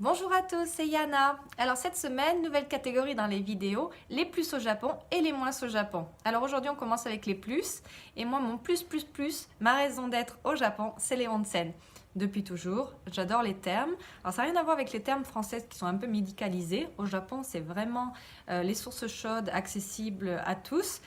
Bonjour à tous, c'est Yana. Alors cette semaine, nouvelle catégorie dans les vidéos, les plus au Japon et les moins au Japon. Alors aujourd'hui, on commence avec les plus. Et moi, mon plus, ma raison d'être au Japon, c'est les onsen. Depuis toujours, j'adore les termes. Alors ça n'a rien à voir avec les termes français qui sont un peu médicalisés. Au Japon, c'est vraiment les sources chaudes accessibles à tous.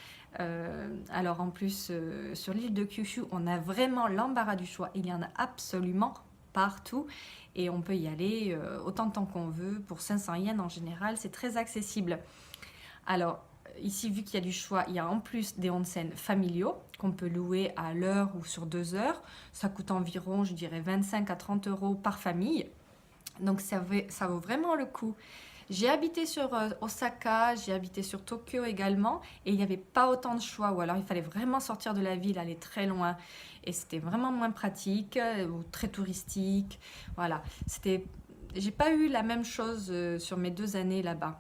Alors en plus, sur l'île de Kyushu, on a vraiment l'embarras du choix. Il y en a absolument partout et on peut y aller autant de temps qu'on veut pour 500 yens en général, c'est très accessible. Alors ici, vu qu'il y a du choix, il y a en plus des onsen familiaux qu'on peut louer à l'heure ou sur 2 heures. Ça coûte environ, je dirais, 25 à 30 euros par famille. Donc ça vaut vraiment le coup. J'ai habité sur Osaka, j'ai habité sur Tokyo également, et il n'y avait pas autant de choix, ou alors il fallait vraiment sortir de la ville, aller très loin, et c'était vraiment moins pratique, ou très touristique. Voilà, j'ai pas eu la même chose sur mes 2 années là-bas.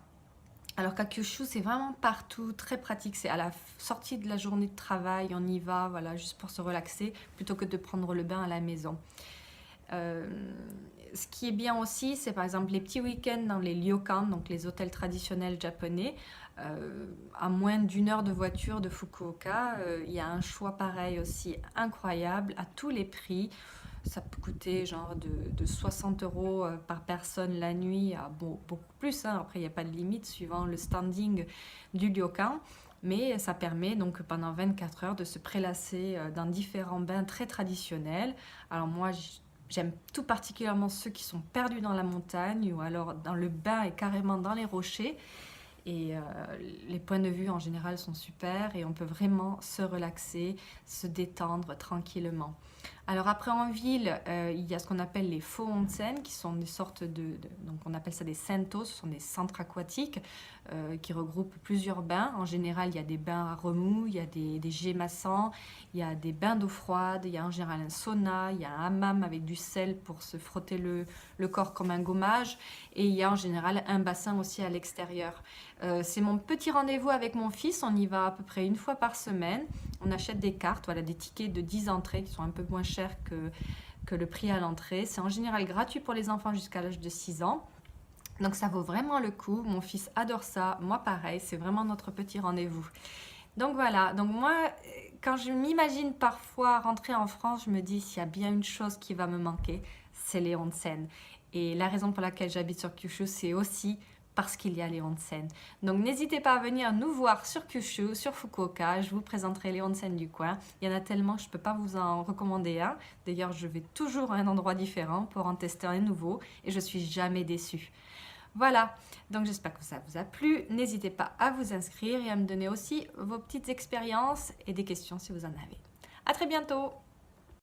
Alors qu'à Kyushu, c'est vraiment partout, très pratique. C'est à la sortie de la journée de travail, on y va, voilà, juste pour se relaxer, plutôt que de prendre le bain à la maison. Euh, Ce qui est bien aussi, c'est par exemple les petits week-ends dans les ryokan, donc les hôtels traditionnels japonais. À moins d'1 heure de voiture de Fukuoka, il y a un choix pareil aussi incroyable à tous les prix. Ça peut coûter genre de 60 euros par personne la nuit, à beaucoup plus, hein. Après, il n'y a pas de limite suivant le standing du ryokan. Mais ça permet donc pendant 24 heures de se prélasser dans différents bains très traditionnels. Alors moi, j'aime tout particulièrement ceux qui sont perdus dans la montagne ou alors dans le bain et carrément dans les rochers. Et les points de vue en général sont super et on peut vraiment se relaxer, se détendre tranquillement. Alors après en ville, il y a ce qu'on appelle les faux onsen qui sont des sortes donc on appelle ça des sentos, ce sont des centres aquatiques qui regroupent plusieurs bains. En général, il y a des bains à remous, il y a des jets massants, il y a des bains d'eau froide, il y a en général un sauna, il y a un hammam avec du sel pour se frotter le corps comme un gommage et il y a en général un bassin aussi à l'extérieur. C'est mon petit rendez-vous avec mon fils, on y va à peu près une fois par semaine. On achète des cartes, voilà, des tickets de 10 entrées qui sont un peu moins chers que le prix à l'entrée. C'est en général gratuit pour les enfants jusqu'à l'âge de 6 ans. Donc ça vaut vraiment le coup. Mon fils adore ça, moi pareil, c'est vraiment notre petit rendez-vous. Donc voilà, donc moi, quand je m'imagine parfois rentrer en France, je me dis s'il y a bien une chose qui va me manquer, c'est les onsen. Et la raison pour laquelle j'habite sur Kyushu, c'est aussi parce qu'il y a les onsen. Donc n'hésitez pas à venir nous voir sur Kyushu, sur Fukuoka, je vous présenterai les onsen du coin. Il y en a tellement, je ne peux pas vous en recommander un. D'ailleurs, je vais toujours à un endroit différent pour en tester un nouveau et je suis jamais déçue. Voilà, donc j'espère que ça vous a plu. N'hésitez pas à vous inscrire et à me donner aussi vos petites expériences et des questions si vous en avez. À très bientôt!